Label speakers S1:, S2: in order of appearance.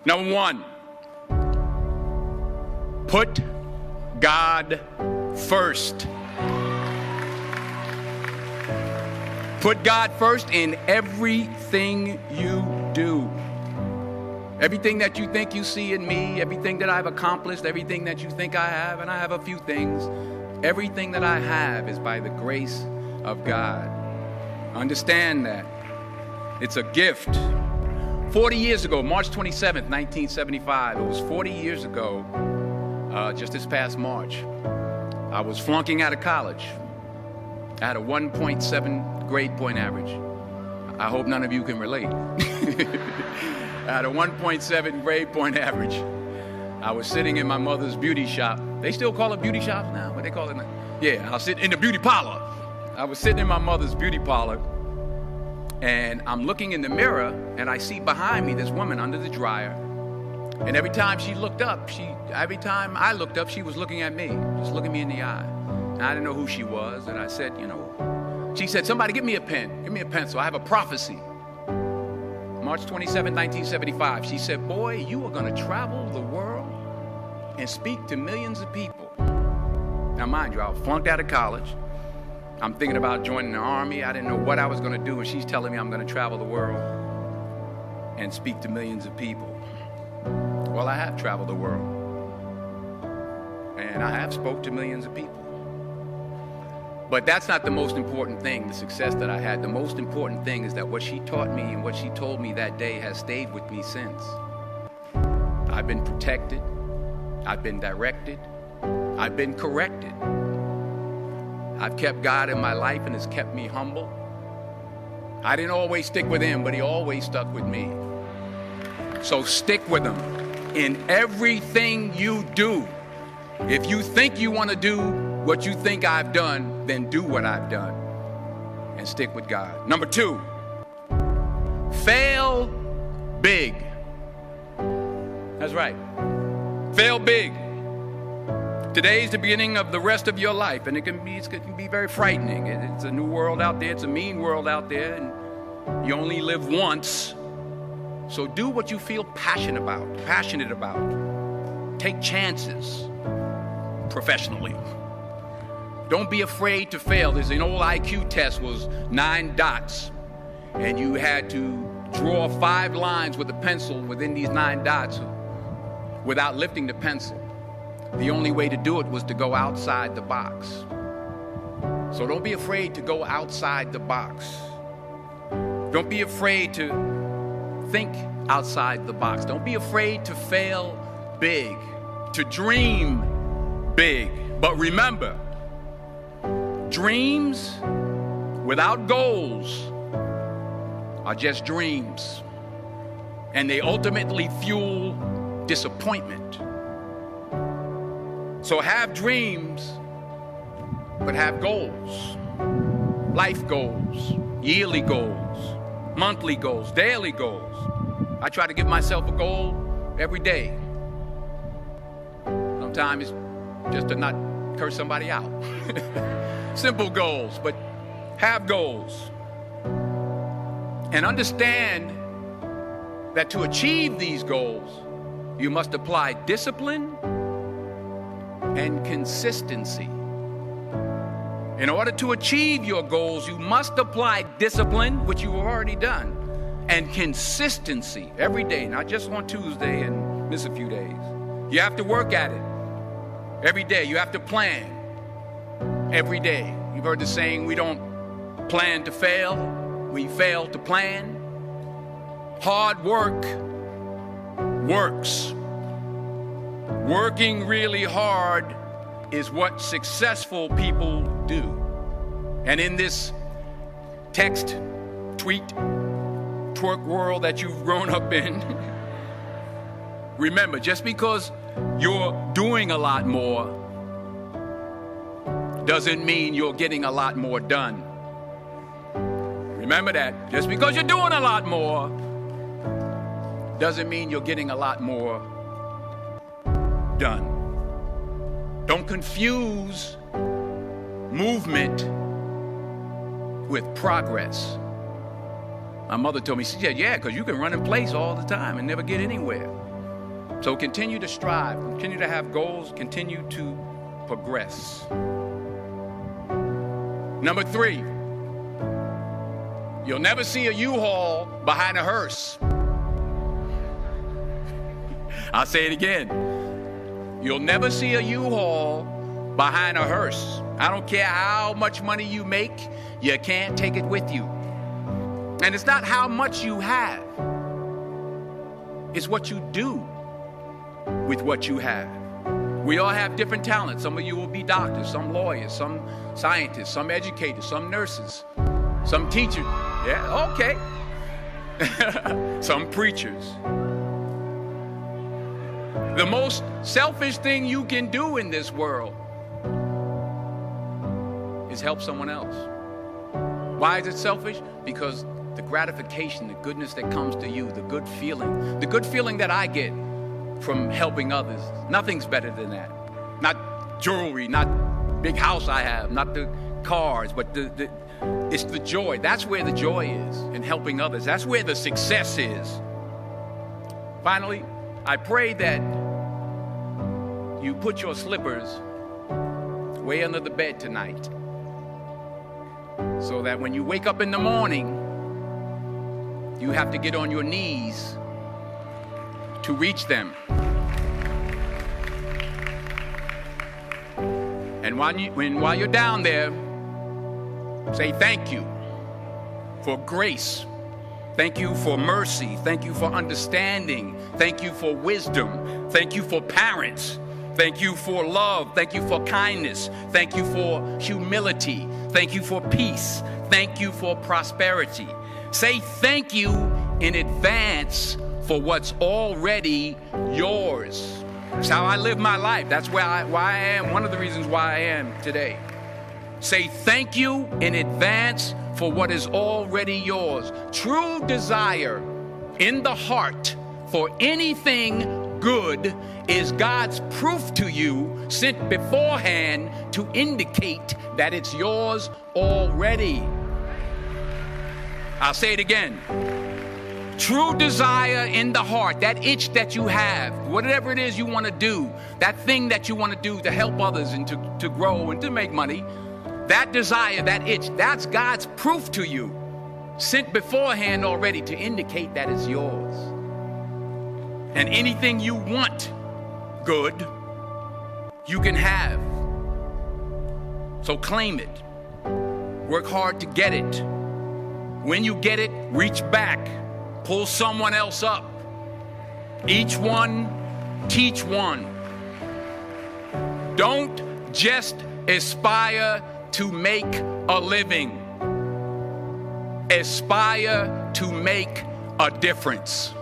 S1: Number one, put God first. Put God first in everything you do. Everything that you think you see in me, everything that I've accomplished, everything that you think I have, and I have a few things, everything that I have is by the grace of God. Understand that. It's a gift. 40 years ago, March 27th, 1975, it was 40 years ago, just this past March, I was flunking out of college. I had a 1.7 grade point average. I hope none of you can relate. I had a 1.7 grade point average. I was sitting in my mother's beauty shop. They still call it beauty shops now? What they call it now? Yeah, I was sitting in the beauty parlor. I was sitting in my mother's beauty parlor, and I'm looking in the mirror, and I see behind me this woman under the dryer. And every time she looked up, every time I looked up, she was looking at me, just looking me in the eye. And I didn't know who she was, and I said, she said, somebody give me a pen, give me a pencil, I have a prophecy. March 27, 1975, she said, boy, you are going to travel the world and speak to millions of people. Now, mind you, I was flunked out of college. I'm thinking about joining the army. I didn't know what I was going to do, and she's telling me I'm going to travel the world and speak to millions of people. Well, I have traveled the world, and I have spoke to millions of people. But that's not the most important thing, the success that I had. The most important thing is that what she taught me and what she told me that day has stayed with me since. I've been protected. I've been directed. I've been corrected. I've kept God in my life, and it's kept me humble. I didn't always stick with him, but he always stuck with me. So stick with him in everything you do. If you think you want to do what you think I've done, then do what I've done and stick with God. Number two, fail big. That's right. Fail big. Today's the beginning of the rest of your life, and it can be very frightening. It's a new world out there. It's a mean world out there, and you only live once. So do what you feel passionate about. Take chances professionally. Don't be afraid to fail. There's an old IQ test, was 9 dots, and you had to draw 5 lines with a pencil within these 9 dots without lifting the pencil. The only way to do it was to go outside the box. So don't be afraid to go outside the box. Don't be afraid to think outside the box. Don't be afraid to fail big, to dream big. But remember, dreams without goals are just dreams, and they ultimately fuel disappointment. So have dreams, but have goals. Life goals, yearly goals, monthly goals, daily goals. I try to give myself a goal every day. Sometimes it's just to not curse somebody out. Simple goals, but have goals. And understand that to achieve these goals, you must apply discipline and consistency. In order to achieve your goals, you must apply discipline, which you've already done, and consistency every day, not just on Tuesday and miss a few days. You have to work at it every day. You have to plan every day. You've heard the saying, we don't plan to fail, we fail to plan. Hard work works. Working really hard is what successful people do. And in this text, tweet, twerk world that you've grown up in, remember, just because you're doing a lot more doesn't mean you're getting a lot more done. Remember that. Just because you're doing a lot more doesn't mean you're getting a lot more done. Don't confuse movement with progress. My mother told me, she said, yeah, because you can run in place all the time and never get anywhere. So continue to strive, continue to have goals, continue to progress. Number 3, you'll never see a U-Haul behind a hearse. I'll say it again. You'll never see a U-Haul behind a hearse. I don't care how much money you make, you can't take it with you. And it's not how much you have. It's what you do with what you have. We all have different talents. Some of you will be doctors, some lawyers, some scientists, some educators, some nurses, some teachers. Yeah, okay. Some preachers. The most selfish thing you can do in this world is help someone else. Why is it selfish? Because the gratification, the goodness that comes to you, the good feeling that I get from helping others, nothing's better than that. Not jewelry, not big house I have, not the cars, but it's the joy. That's where the joy is, in helping others. That's where the success is. Finally, I pray that you put your slippers way under the bed tonight, so that when you wake up in the morning, you have to get on your knees to reach them. And while you're down there, say thank you for grace. Thank you for mercy. Thank you for understanding. Thank you for wisdom. Thank you for parents. Thank you for love. Thank you for kindness. Thank you for humility. Thank you for peace. Thank you for prosperity. Say thank you in advance for what's already yours. That's how I live my life. That's why I am, one of the reasons why I am today. Say thank you in advance for what is already yours. True desire in the heart for anything good is God's proof to you, sent beforehand to indicate that it's yours already. I'll say it again. True desire in the heart, that itch that you have, whatever it is you want to do, that thing that you want to do to help others and to grow and to make money, that desire, that itch, that's God's proof to you, sent beforehand already to indicate that it's yours. And anything you want good, you can have. So claim it. Work hard to get it. When you get it, reach back. Pull someone else up. Each one, teach one. Don't just aspire to make a living. Aspire to make a difference.